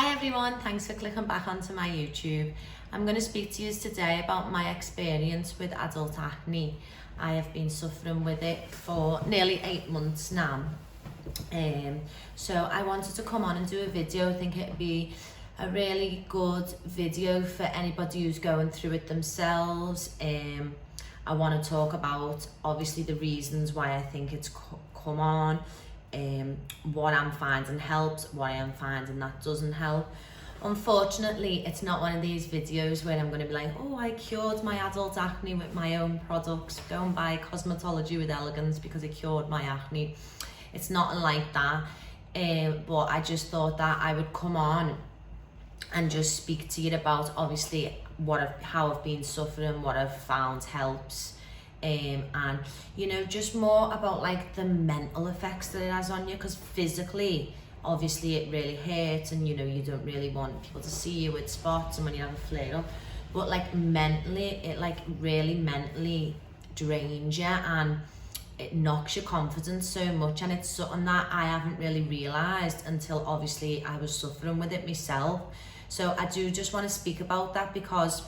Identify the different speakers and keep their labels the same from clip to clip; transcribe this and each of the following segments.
Speaker 1: Hi everyone, thanks for clicking back onto my YouTube. I'm going to speak to you today about my experience with adult acne. I have been suffering with it for nearly 8 months now. So I wanted to come on and do a video. I think it'd be a really good video for anybody who's going through it themselves. I want to talk about obviously the reasons why I think it's come on, what I'm finding helps, what I am finding that doesn't help. Unfortunately, it's not one of these videos where I'm going to be like, oh, I cured my adult acne with my own products. Go and buy Cosmetology With Elegance because it cured my acne. It's not like that. But I just thought that I would come on and just speak to you about obviously how I've been suffering, what I've found helps. And you know, just more about like the mental effects that it has on you, because physically obviously it really hurts, and you know, you don't really want people to see you with spots and when you have a flare up, but like mentally it like really mentally drains you and it knocks your confidence so much. And it's something that I haven't really realized until obviously I was suffering with it myself. So I do just want to speak about that because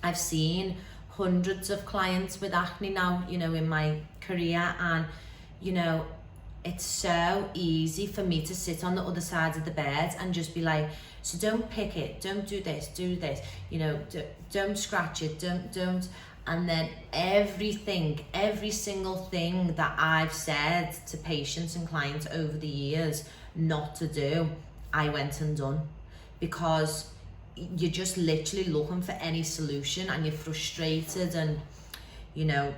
Speaker 1: I've seen hundreds of clients with acne now, you know, in my career, and you know, it's so easy for me to sit on the other side of the bed and just be like, so don't pick it, don't do this, you know, don't scratch it, don't. And then every single thing that I've said to patients and clients over the years not to do, I went and done, because you're just literally looking for any solution and you're frustrated, and you know,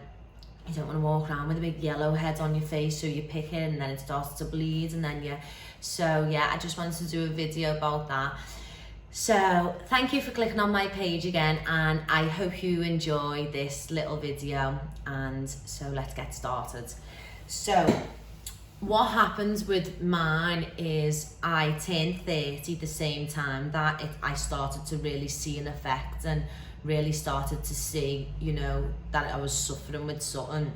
Speaker 1: you don't want to walk around with a big yellow head on your face, so you pick it and then it starts to bleed, and then so yeah, I just wanted to do a video about that. So thank you for clicking on my page again, and I hope you enjoy this little video. And so let's get started. So what happens with mine is I turned 30 the same time that I started to really see an effect and really started to see, you know, that I was suffering with something.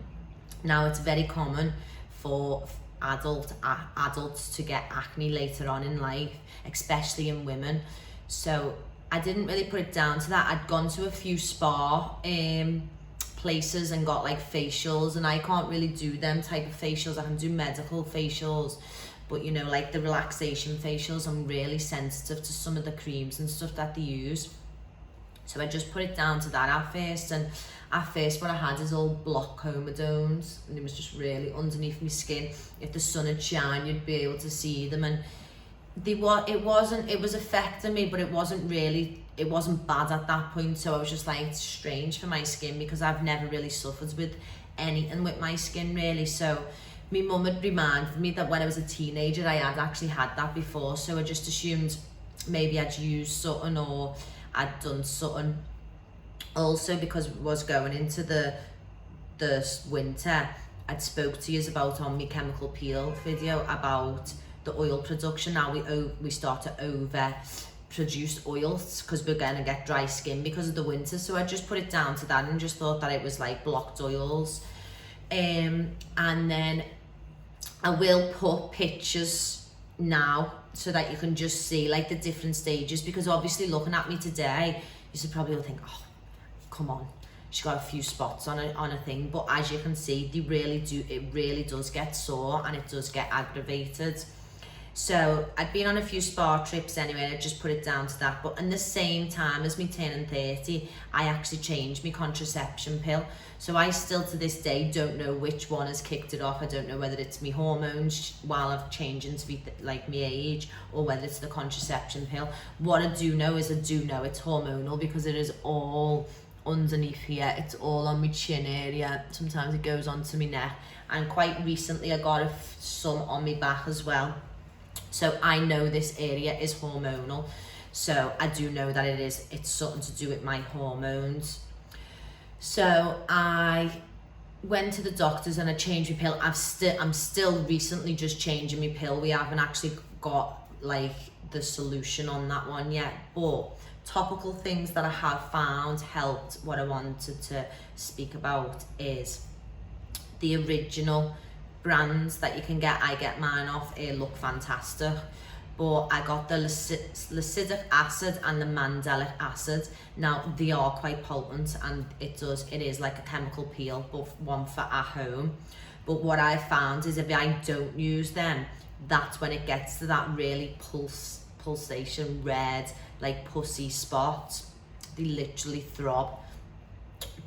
Speaker 1: Now it's very common for adults to get acne later on in life, especially in women. So I didn't really put it down to that. I'd gone to a few spa places and got like facials, and I can't really do them type of facials. I can do medical facials, but you know, like the relaxation facials, I'm really sensitive to some of the creams and stuff that they use. So I just put it down to that at first, and at first what I had is all block comedones, and it was just really underneath my skin. If the sun had shine, you'd be able to see them, and it was affecting me, but it wasn't bad at that point. So I was just like, it's strange for my skin, because I've never really suffered with anything with my skin really. So my mum had reminded me that when I was a teenager I had actually had that before, so I just assumed maybe I'd used something or I'd done something. Also, because it was going into the winter, I'd spoke to you about on my chemical peel video about the oil production. Now we start to over produce oils because we're gonna get dry skin because of the winter. So I just put it down to that and just thought that it was like blocked oils. And then I will put pictures now so that you can just see like the different stages, because obviously looking at me today, you should probably think, oh, come on, she got a few spots on a thing. But as you can see, it really does get sore and it does get aggravated. So I'd been on a few spa trips anyway, and I just put it down to that. But in the same time as me turning 30, I actually changed my contraception pill. So I still to this day don't know which one has kicked it off. I don't know whether it's my hormones while I'm changing to be like my age, or whether it's the contraception pill. What I do know is it's hormonal, because it is all underneath here. It's all on my chin area. Sometimes it goes onto my neck, and quite recently I got some on my back as well. So I know this area is hormonal. So I do know that it's something to do with my hormones. So I went to the doctors and I changed my pill. I'm still recently just changing my pill. We haven't actually got like the solution on that one yet, but topical things that I have found helped. What I wanted to speak about is the original brands that you can get. I get mine off Look Fantastic. but I got the lactic acid and the mandelic acid. Now they are quite potent, and it is like a chemical peel, but one for at home. But what I found is if I don't use them, that's when it gets to that really pulsation red, like pussy spots. They literally throb.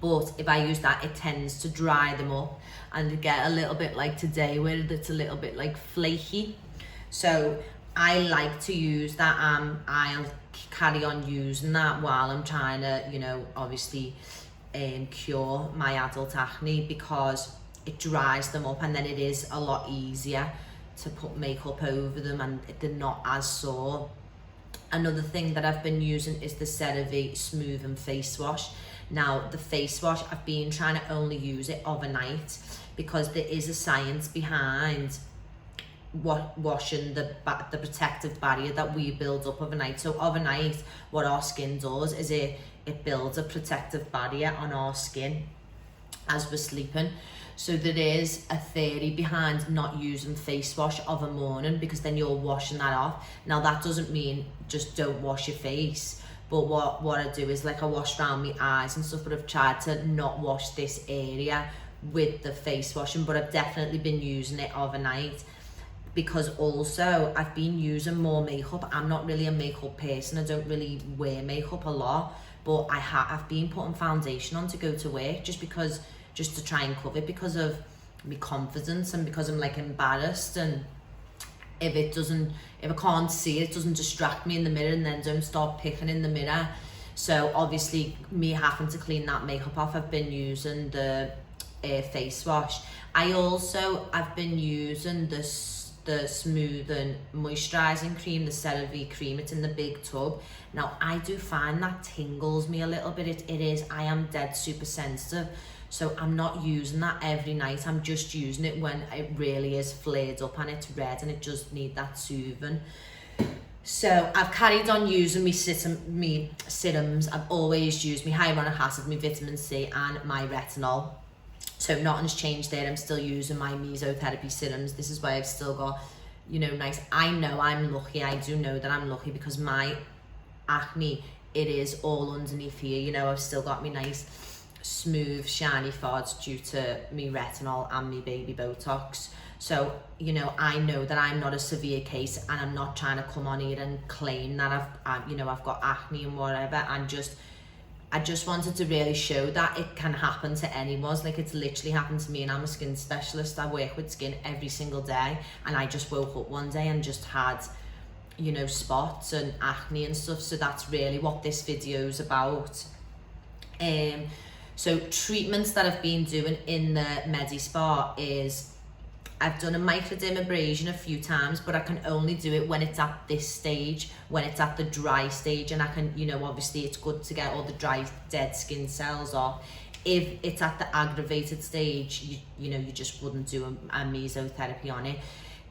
Speaker 1: But if I use that, it tends to dry them up and get a little bit like today, where it's a little bit like flaky. So I like to use that. I'll carry on using that while I'm trying to, you know, obviously cure my adult acne, because it dries them up, and then it is a lot easier to put makeup over them and they're not as sore. Another thing that I've been using is the CeraVe Smoothing Face Wash. Now the face wash, I've been trying to only use it overnight, because there is a science behind washing the protective barrier that we build up overnight. So overnight, what our skin does is it builds a protective barrier on our skin as we're sleeping. So there is a theory behind not using face wash of a morning, because then you're washing that off. Now that doesn't mean just don't wash your face, but what I do is, like, I wash around my eyes and stuff, but I've tried to not wash this area with the face washing, but I've definitely been using it overnight. Because also I've been using more makeup. I'm not really a makeup person, I don't really wear makeup a lot, but I've been putting foundation on to go to work, just to try and cover it, because of my confidence, and because I'm like embarrassed, and if I can't see it, it doesn't distract me in the mirror, and then don't start picking in the mirror. So obviously me having to clean that makeup off, I've been using the face wash. I've been using the smoothing moisturising cream, the CeraVe cream. It's in the big tub. Now I do find that tingles me a little bit. I am dead super sensitive, so I'm not using that every night. I'm just using it when it really is flared up and it's red and it just need that soothing. So I've carried on using me serums. I've always used my hyaluronic acid, my vitamin C and my retinol. So nothing's changed there. I'm still using my mesotherapy serums. This is why I've still got, you know, nice. I know I'm lucky. I do know that I'm lucky, because my acne, it is all underneath here. You know, I've still got me nice, smooth, shiny foreheads due to me retinol and me baby Botox. So, you know, I know that I'm not a severe case, and I'm not trying to come on here and claim that I've got acne and whatever. I just wanted to really show that it can happen to anyone. Like, it's literally happened to me, and I'm a skin specialist. I work with skin every single day, and I just woke up one day and just had, you know, spots and acne and stuff. So that's really what this video is about. So treatments that I've been doing in the Medi Spa is, I've done a microdermabrasion a few times, but I can only do it when it's at this stage, when it's at the dry stage, and I can, you know, obviously it's good to get all the dry, dead skin cells off. If it's at the aggravated stage, you know, you just wouldn't do a mesotherapy on it.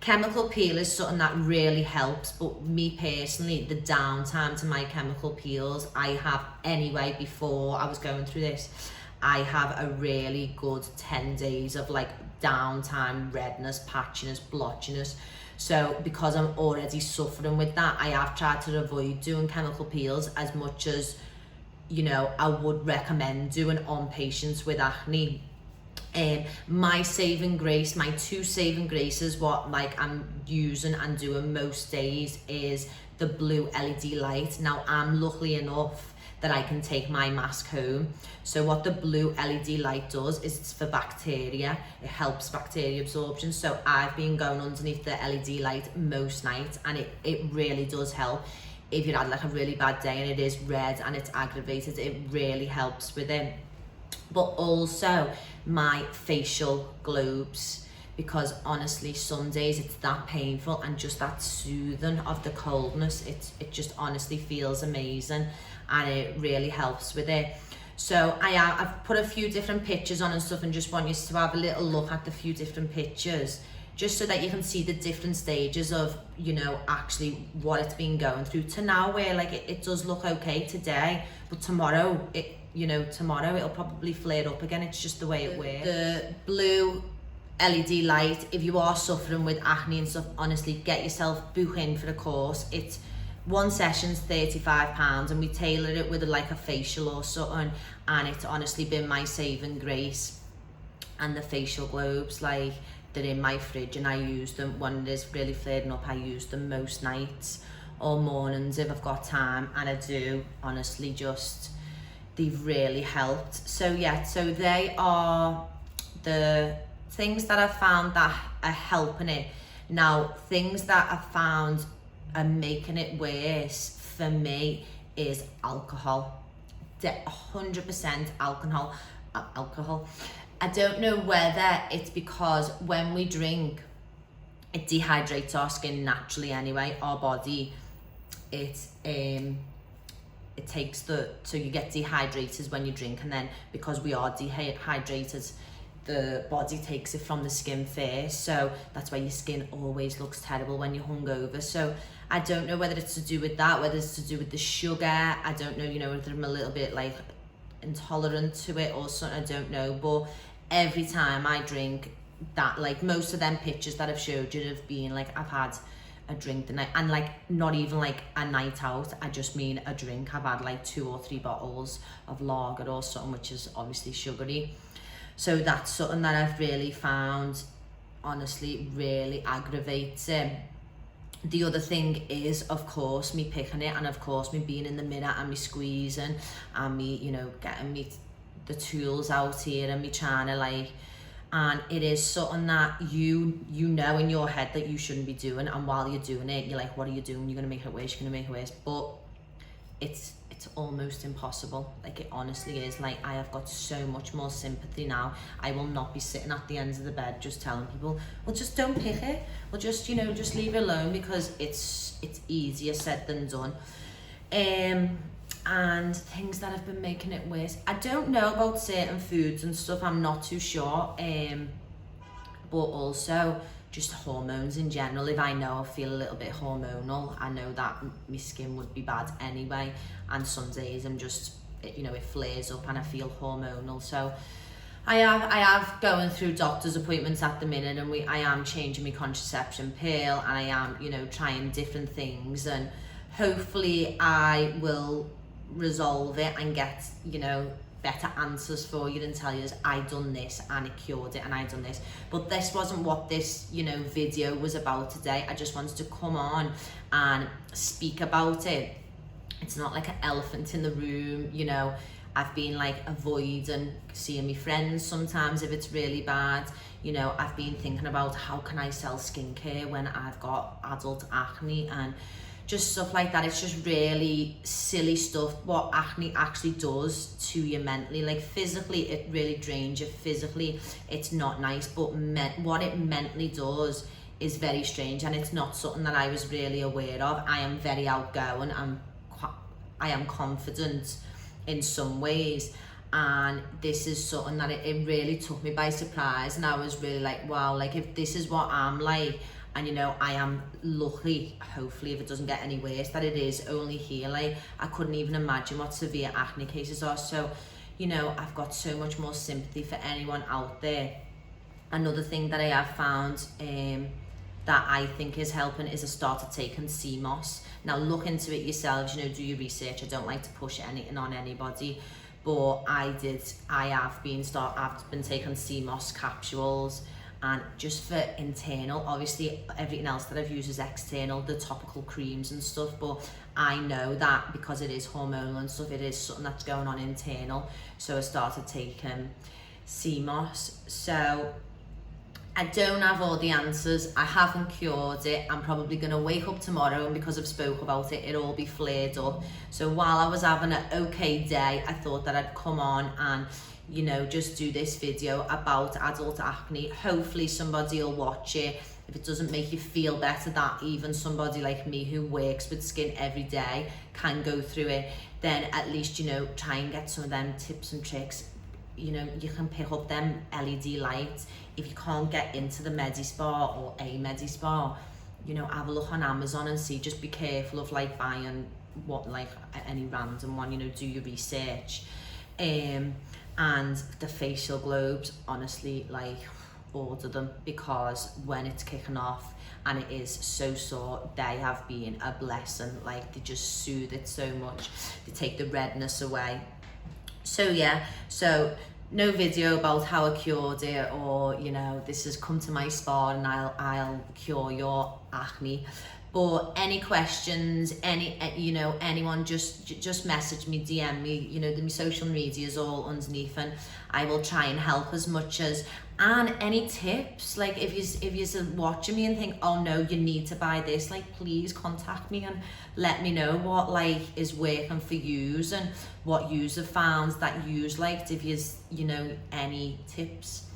Speaker 1: Chemical peel is something that really helps, but me personally, the downtime to my chemical peels, I have anyway, before I was going through this, I have a really good 10 days of like downtime, redness, patchiness, blotchiness. So because I'm already suffering with that, I have tried to avoid doing chemical peels as much as, you know, I would recommend doing on patients with acne. My saving grace, my two saving graces, what like I'm using and doing most days, is the blue LED light. Now I'm lucky enough that I can take my mask home. So what the blue LED light does is, it's for bacteria. It helps bacteria absorption. So I've been going underneath the LED light most nights, and it really does help. If you had like a really bad day and it is red and it's aggravated, it really helps with it. But also my facial globes, because honestly some days it's that painful, and just that soothing of the coldness, it just honestly feels amazing, and it really helps with it. So I've put a few different pictures on and stuff, and just want you to have a little look at the few different pictures, just so that you can see the different stages of, you know, actually what it's been going through to now, where like it does look okay today, but tomorrow it'll probably flare up again. It's just the way it works. The blue LED light. If you are suffering with acne and stuff, honestly, get yourself book in for a course. It's one session's £35 and we tailor it with like a facial or something, and it's honestly been my saving grace. And the facial globes, like, they're in my fridge and I use them when it is really flaring up. I use them most nights or mornings if I've got time, and I do honestly just, they've really helped. So yeah, so they are the things that I've found that are helping it. Now, things that I've found are making it worse for me is alcohol. 100% alcohol. I don't know whether it's because when we drink, it dehydrates our skin naturally anyway. Our body, it takes so you get dehydrated when you drink, and then because we are dehydrated, the body takes it from the skin first, so that's why your skin always looks terrible when you're hungover. So I don't know whether it's to do with that, whether it's to do with the sugar. I don't know, whether I'm a little bit like intolerant to it or something, I don't know. But every time I drink, that, like, most of them pictures that I've showed you have been like I've had a drink the night, and like not even like a night out, I just mean a drink. I've had like 2 or 3 bottles of lager or something, which is obviously sugary. So that's something that I've really found honestly really aggravating. The other thing is, of course, me picking it, and of course me being in the mirror and me squeezing and me, getting me the tools out here and me trying to like, and it is something that you know in your head that you shouldn't be doing, and while you're doing it, you're like, what are you doing? You're gonna make it worse, you're gonna make it worse. But it's almost impossible. Like, it honestly is. Like, I have got so much more sympathy now. I will not be sitting at the ends of the bed just telling people, well, just don't pick it, well, just just leave it alone, because it's easier said than done. And things that have been making it worse, I don't know about certain foods and stuff, I'm not too sure, but also just hormones in general. If I know I feel a little bit hormonal, I know that my skin would be bad anyway, and some days I'm just, it flares up and I feel hormonal. So I have going through doctor's appointments at the minute, and I am changing my contraception pill, and I am, trying different things, and hopefully I will resolve it and get, better answers for you and tell you, I done this and it cured it, and I done this. But this wasn't what this video was about today. I just wanted to come on and speak about it. It's not like an elephant in the room. I've been like avoiding seeing my friends sometimes if it's really bad. I've been thinking about how can I sell skincare when I've got adult acne and just stuff like that. It's just really silly stuff what acne actually does to you mentally. Like, physically it really drains you, physically it's not nice, but what it mentally does is very strange, and it's not something that I was really aware of. I am very outgoing, I am confident in some ways, and this is something that it really took me by surprise, and I was really like, wow, like, if this is what I'm like, and I am lucky, hopefully, if it doesn't get any worse, that it is only here. Like, I couldn't even imagine what severe acne cases are. So, I've got so much more sympathy for anyone out there. Another thing that I have found that I think is helping is I started taking sea moss. Now, look into it yourselves, do your research. I don't like to push anything on anybody, but I've been taking sea moss capsules. And just for internal, obviously everything else that I've used is external, the topical creams and stuff, but I know that because it is hormonal and stuff, it is something that's going on internal. So I started taking sea moss. So I don't have all the answers, I haven't cured it. I'm probably gonna wake up tomorrow, and because I've spoke about it, it'll all be flared up. So while I was having an okay day, I thought that I'd come on and just do this video about adult acne. Hopefully somebody will watch it. If it doesn't make you feel better, that even somebody like me who works with skin every day can go through it, then at least, try and get some of them tips and tricks. You can pick up them LED lights. If you can't get into the Medi-Spa or a Medi-Spa, have a look on Amazon and see. Just be careful of like buying any random one, do your research. And the facial globes, honestly, like, order them, because when it's kicking off and it is so sore, they have been a blessing. Like, they just soothe it so much, they take the redness away. So yeah, so no video about how I cured it, or you know, this has come to my spa and I'll cure your acne. But any questions, anyone, just message me, DM me. You know, my social media is all underneath, and I will try and help as much as. And any tips, like if you're watching me and think, oh no, you need to buy this, like please contact me and let me know what like is working for yous and what yous have found that yous liked. If you know any tips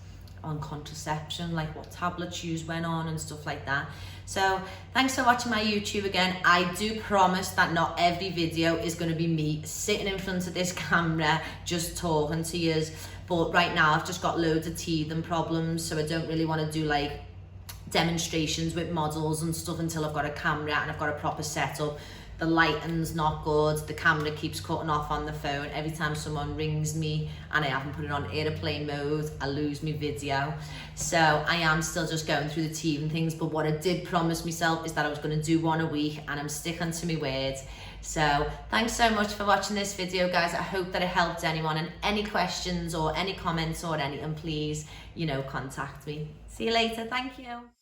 Speaker 1: on contraception, like what tablets yous went on and stuff like that. So thanks for watching my YouTube again. I do promise that not every video is going to be me sitting in front of this camera just talking to yous. But right now I've just got loads of teething problems, so I don't really want to do like demonstrations with models and stuff until I've got a camera and I've got a proper setup. The lighting's not good, the camera keeps cutting off on the phone. Every time someone rings me and I haven't put it on airplane mode, I lose my video. So I am still just going through the teething things, but what I did promise myself is that I was going to do one a week, and I'm sticking to my words. So thanks so much for watching this video, guys. I hope that it helped anyone, and any questions or any comments or anything, please, contact me. See you later. Thank you.